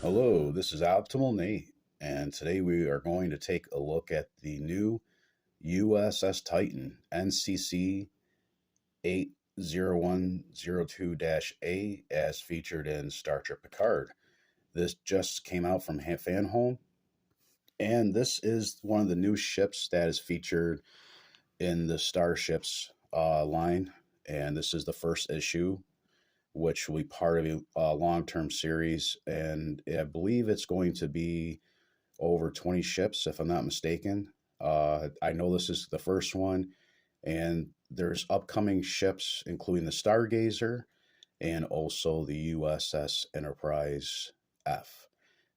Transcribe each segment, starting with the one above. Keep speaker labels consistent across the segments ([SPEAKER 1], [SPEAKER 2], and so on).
[SPEAKER 1] Hello, this is Optimal Nate, and today we are going to take a look at the new USS Titan NCC 80102-A as featured in Star Trek Picard. This just came out from Fanhome, and this is one of the new ships that is featured in the Starships line, and this is the first issue, which will be part of a long-term series, and I believe it's going to be over 20 ships, if I'm not mistaken. I know this is the first one, and there's upcoming ships, including the Stargazer and also the USS Enterprise F.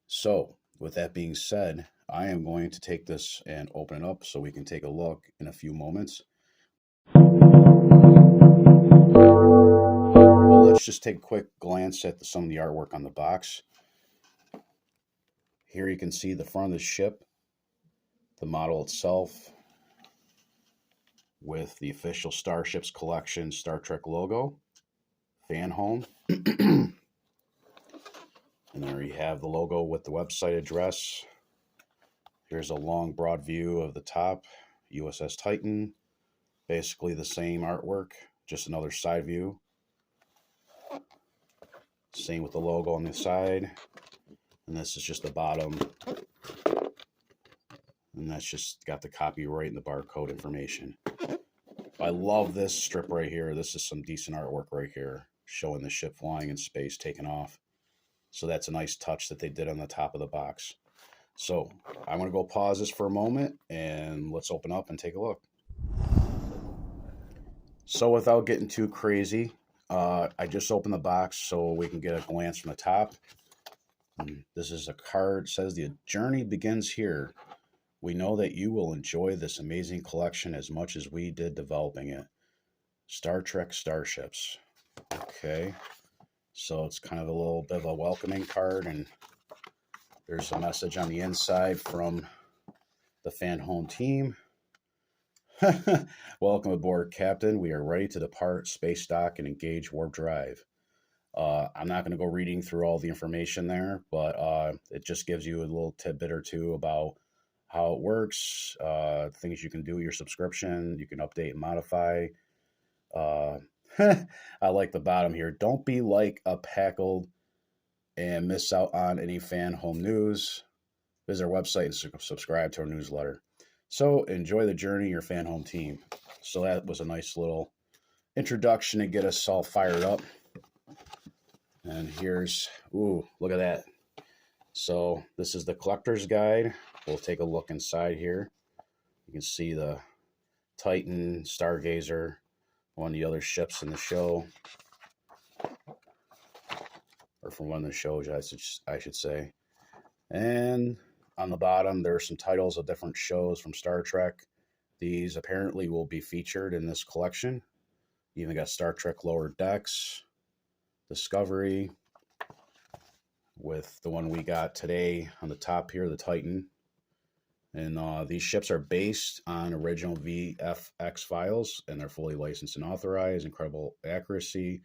[SPEAKER 1] So, with that being said, I am going to take this and open it up so we can take a look in a few moments. Well, let's just take a quick glance at some of the artwork on the box. Here you can see the front of the ship, the model itself, with the official Starships Collection Star Trek logo, Fanhome. And there you have the logo with the website address. Here's a long, broad view of the top, USS Titan. Basically the same artwork, just another side view. Same with the logo on the side. And this is just the bottom. And that's just got the copyright and the barcode information. I love this strip right here. This is some decent artwork right here, showing the ship flying in space, taking off. So that's a nice touch that they did on the top of the box. So I'm going to go pause this for a moment and let's open up and take a look. So without getting too crazy, I just opened the box so we can get a glance from the top. This is a card. It says the journey begins here. We know that you will enjoy this amazing collection as much as we did developing it. Star Trek Starships. Okay. So it's kind of a little bit of a welcoming card, and there's a message on the inside from the Fanhome team. Welcome aboard, Captain. We are ready to depart space dock and engage warp drive. I'm not going to go reading through all the information there, but it just gives you a little tidbit or two about how it works, things you can do with your subscription. You can update and modify. I like the bottom here. Don't be like a Packled and miss out on any Fanhome news. Visit our website and subscribe to our newsletter. So enjoy the journey, your Fanhome team. So that was a nice little introduction to get us all fired up. And here's, ooh, look at that. So this is the collector's guide. We'll take a look inside here. You can see the Titan, Stargazer, one of the other ships in the show. Or from one of the shows, I should say. And on the bottom, there are some titles of different shows from Star Trek. These apparently will be featured in this collection. You even got Star Trek Lower Decks, Discovery, with the one we got today on the top here, the Titan. And these ships are based on original VFX files, and they're fully licensed and authorized, incredible accuracy.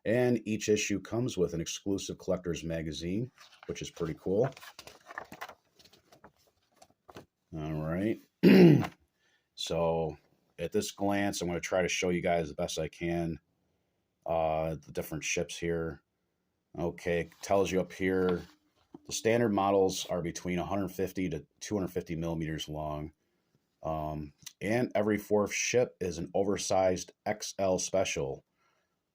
[SPEAKER 1] And each issue comes with an exclusive collector's magazine, which is pretty cool. All right. So at this glance, I'm going to try to show you guys the best I can the different ships here. Okay, it tells you up here, the standard models are between 150 to 250 millimeters long. And every fourth ship is an oversized XL special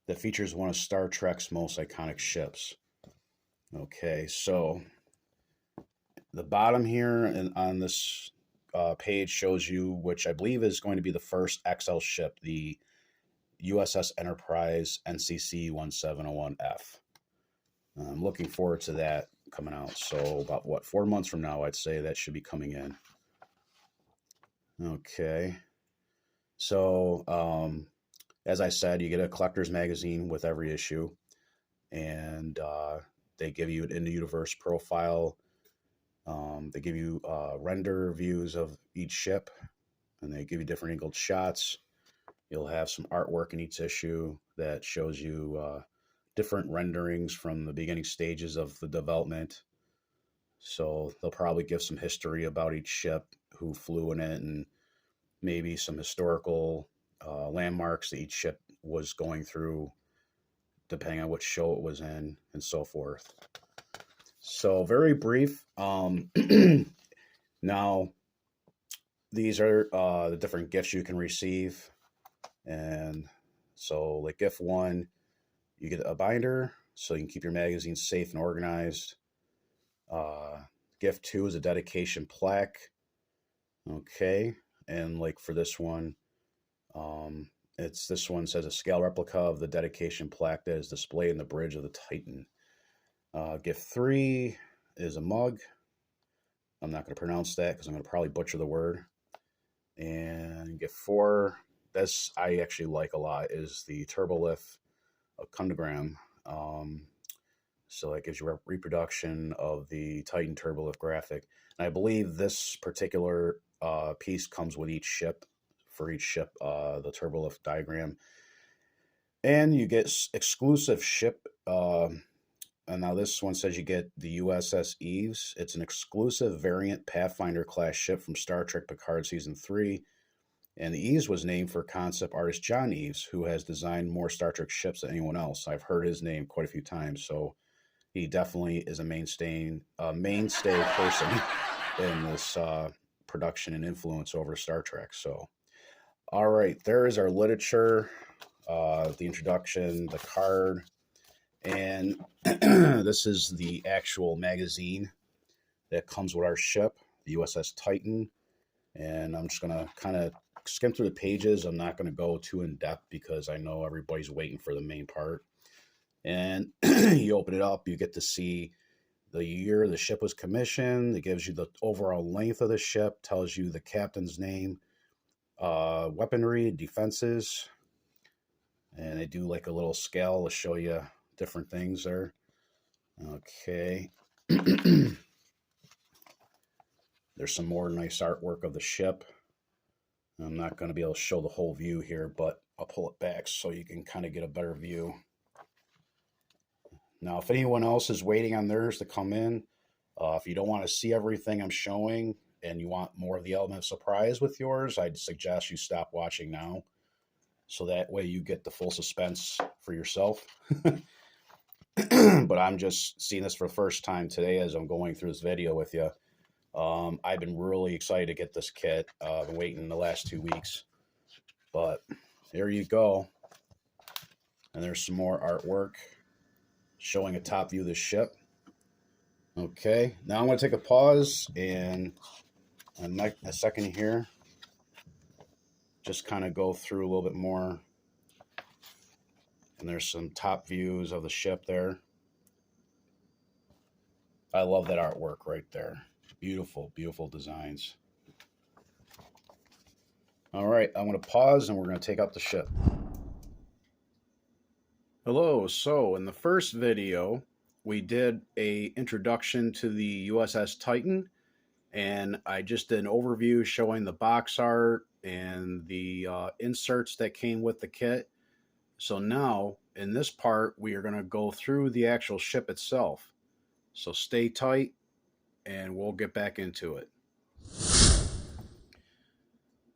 [SPEAKER 1] that features one of Star Trek's most iconic ships. Okay, so the bottom here and on this page shows you, which I believe is going to be the first XL ship, the USS Enterprise NCC 1701F. I'm looking forward to that coming out. So about 4 months from now, I'd say that should be coming in. Okay. So as I said, you get a collector's magazine with every issue, and they give you an in-the-universe profile. They give you render views of each ship, and they give you different angled shots. You'll have some artwork in each issue that shows you different renderings from the beginning stages of the development. So they'll probably give some history about each ship, who flew in it, and maybe some historical landmarks that each ship was going through, depending on which show it was in, and so forth. So very brief. Now, these are the different gifts you can receive. And so, like gift one, you get a binder so you can keep your magazines safe and organized. Uh, Gift two is a dedication plaque. Okay. And like for this one, this one says a scale replica of the dedication plaque that is displayed in the bridge of the Titan. Gift three is a mug. I'm not going to pronounce that because I'm going to probably butcher the word. And gift four, this I actually like a lot, is the Turbolift Kundagram. So that gives you a reproduction of the Titan Turbolift graphic. And I believe this particular piece comes with each ship. For each ship, the Turbolift diagram. And you get exclusive ship. And now this one says you get the USS Eves. It's an exclusive variant Pathfinder class ship from Star Trek Picard Season 3. And the Eves was named for concept artist John Eves, who has designed more Star Trek ships than anyone else. I've heard his name quite a few times, so he definitely is a mainstay person in this production and influence over Star Trek. So, all right, there is our literature, the introduction, the card, and this is the actual magazine that comes with our ship, the USS Titan. And I'm just going to kind of skim through the pages. I'm not going to go too in depth because I know everybody's waiting for the main part. And you open it up, you get to see the year the ship was commissioned. It gives you the overall length of the ship, tells you the captain's name, weaponry, defenses, and they do like a little scale to show you different things there. Okay. There's some more nice artwork of the ship. I'm not going to be able to show the whole view here, but I'll pull it back so you can kind of get a better view. Now, if anyone else is waiting on theirs to come in, if you don't want to see everything I'm showing and you want more of the element of surprise with yours, I'd suggest you stop watching now. So that way you get the full suspense for yourself. But I'm just seeing this for the first time today as I'm going through this video with you. I've been really excited to get this kit. I've been waiting the last 2 weeks. But there you go. And there's some more artwork showing a top view of the ship. Okay, now I'm going to take a pause and a second here. Just kind of go through a little bit more. And there's some top views of the ship there. I love that artwork right there. Beautiful, beautiful designs. All right, I'm going to pause and we're going to take out the ship. Hello, so in the first video, we did an introduction to the USS Titan, and I just did an overview showing the box art and the inserts that came with the kit. So now, in this part, we are going to go through the actual ship itself. So stay tight, and we'll get back into it.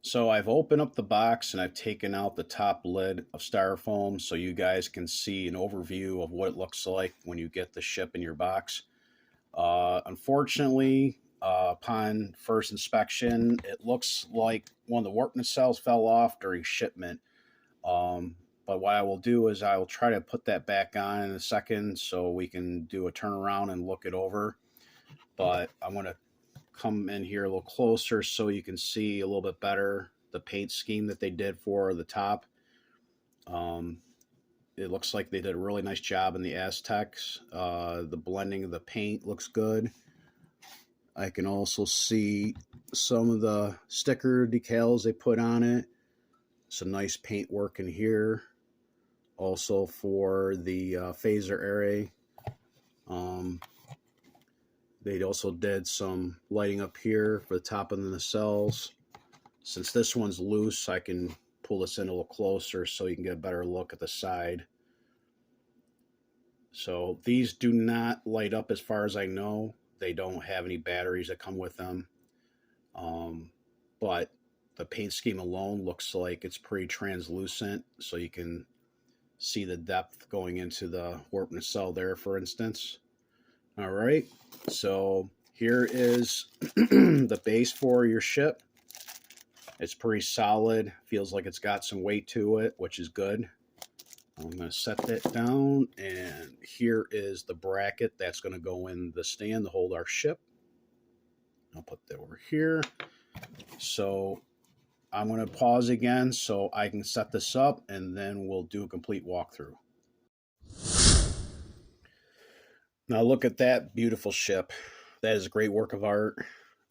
[SPEAKER 1] So I've opened up the box and I've taken out the top lid of styrofoam so you guys can see an overview of what it looks like when you get the ship in your box. Unfortunately, upon first inspection, it looks like one of the warp nacelles fell off during shipment. But what I will do is I will try to put that back on in a second so we can do a turnaround and look it over. But I'm going to come in here a little closer so you can see a little bit better the paint scheme that they did for the top. It looks like they did a really nice job in the Aztecs. The blending of the paint looks good. I can also see some of the sticker decals they put on it. Some nice paint work in here. Also for the phaser array. They also did some lighting up here for the top of the nacelles. Since this one's loose, I can pull this in a little closer so you can get a better look at the side. So these do not light up as far as I know. They don't have any batteries that come with them. But the paint scheme alone looks like it's pretty translucent, so you can see the depth going into the warp nacelle there, for instance. All right, so here is the base for your ship. It's pretty solid, feels like it's got some weight to it, which is good. I'm going to set that down, and here is the bracket that's going to go in the stand to hold our ship. I'll put that over here. So I'm going to pause again so I can set this up, and then we'll do a complete walkthrough. Now look at that beautiful ship. That is a great work of art.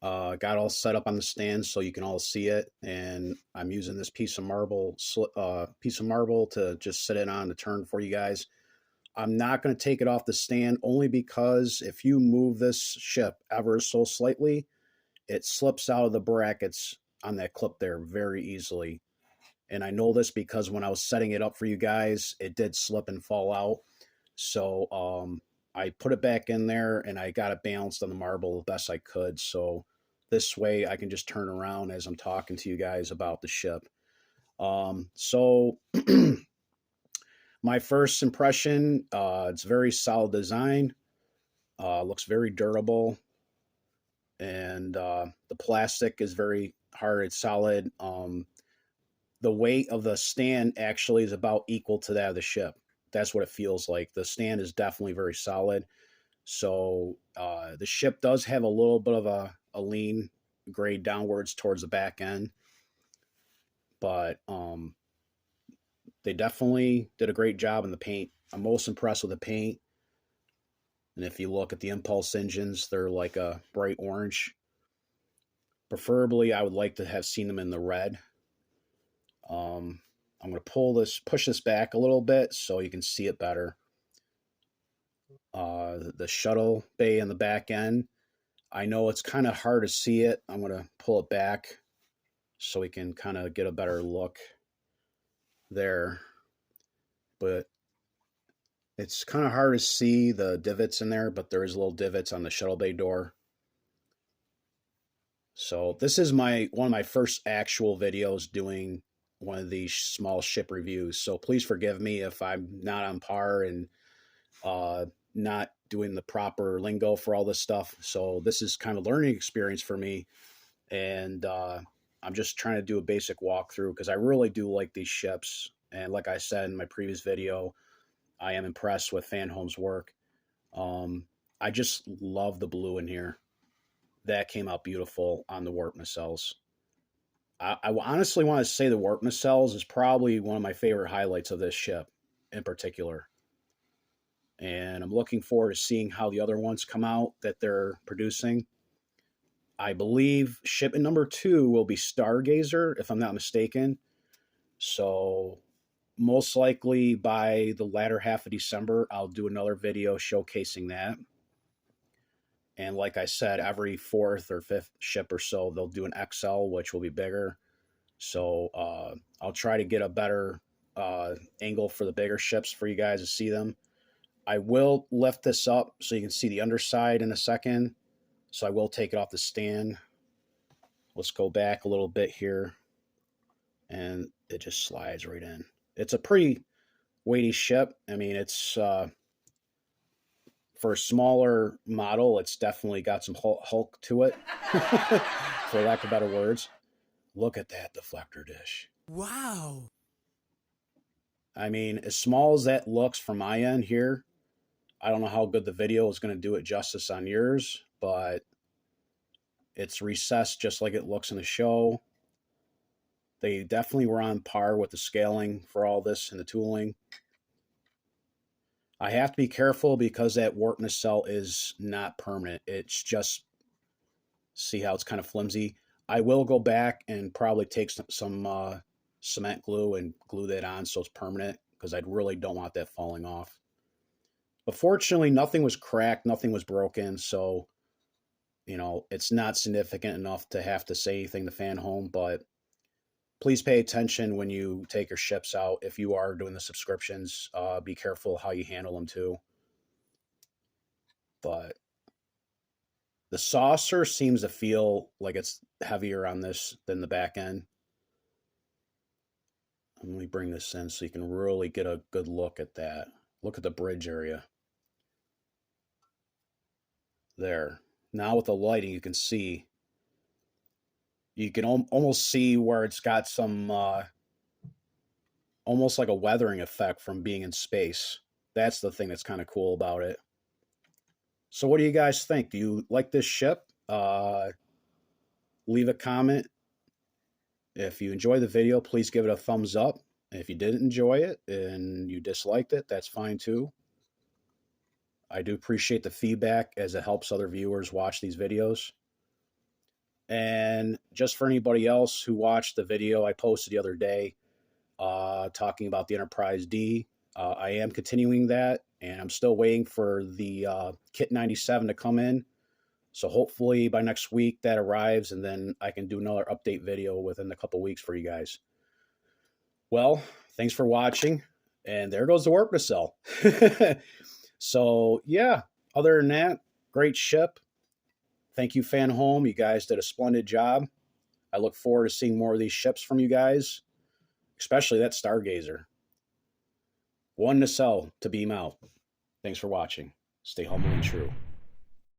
[SPEAKER 1] Got all set up on the stand so you can all see it, and I'm using this piece of marble to just sit it on to turn for you guys. I'm not going to take it off the stand only because if you move this ship ever so slightly, it slips out of the brackets on that clip there very easily. And I know this because when I was setting it up for you guys, it did slip and fall out. So I put it back in there and I got it balanced on the marble the best I could. So this way I can just turn around as I'm talking to you guys about the ship. So my first impression, it's very solid design, looks very durable, and the plastic is very hard, it's solid. The weight of the stand actually is about equal to that of the ship. That's what it feels like. The stand is definitely very solid. So the ship does have a little bit of a lean grade downwards towards the back end, but they definitely did a great job in the paint. I'm most impressed with the paint. And if you look at the impulse engines, they're like a bright orange. Preferably, I would like to have seen them in the red. I'm going to push this back a little bit so you can see it better. The shuttle bay in the back end, I know it's kind of hard to see it. I'm going to pull it back so we can kind of get a better look there. But it's kind of hard to see the divots in there, but there is little divots on the shuttle bay door. So this is one of my first actual videos doing one of these small ship reviews. So please forgive me if I'm not on par and not doing the proper lingo for all this stuff. So this is kind of a learning experience for me. And I'm just trying to do a basic walkthrough because I really do like these ships. And like I said in my previous video, I am impressed with Fan Home's work. I just love the blue in here. That came out beautiful on the warp nacelles. I honestly want to say the warp nacelles is probably one of my favorite highlights of this ship in particular. And I'm looking forward to seeing how the other ones come out that they're producing. I believe shipment number 2 will be Stargazer, if I'm not mistaken. So most likely by the latter half of December, I'll do another video showcasing that. And like I said, every 4th or 5th ship or so, they'll do an XL, which will be bigger. So I'll try to get a better angle for the bigger ships for you guys to see them. I will lift this up so you can see the underside in a second. So I will take it off the stand. Let's go back a little bit here. And it just slides right in. It's a pretty weighty ship. I mean, it's for a smaller model, it's definitely got some hulk to it, for lack of better words. Look at that deflector dish.
[SPEAKER 2] Wow.
[SPEAKER 1] I mean, as small as that looks from my end here, I don't know how good the video is going to do it justice on yours, but it's recessed just like it looks in the show. They definitely were on par with the scaling for all this and the tooling. I have to be careful because that warp nacelle is not permanent. It's just, see how it's kind of flimsy. I will go back and probably take some cement glue and glue that on so it's permanent because I really don't want that falling off. But fortunately, nothing was cracked, nothing was broken, so you know it's not significant enough to have to say anything to Fan Home. But please pay attention when you take your ships out. If you are doing the subscriptions, be careful how you handle them too. But The saucer seems to feel like it's heavier on this than the back end. Let me bring this in so you can really get a good look at that. Look at the bridge area. There. Now with the lighting, you can see. You can almost see where it's got some, almost like a weathering effect from being in space. That's the thing that's kind of cool about it. So what do you guys think? Do you like this ship? Leave a comment. If you enjoy the video, please give it a thumbs up. If you didn't enjoy it and you disliked it, that's fine too. I do appreciate the feedback as it helps other viewers watch these videos. And just for anybody else who watched the video I posted the other day talking about the Enterprise D, I am continuing that, and I'm still waiting for the Kit 97 to come in. So hopefully by next week that arrives, and then I can do another update video within a couple weeks for you guys. Well, thanks for watching, and there goes the warp nacelle. So yeah, other than that, great ship. Thank you, Fan Home. You guys did a splendid job. I look forward to seeing more of these ships from you guys, especially that Stargazer. One nacelle to beam out. Thanks for watching. Stay humble and true.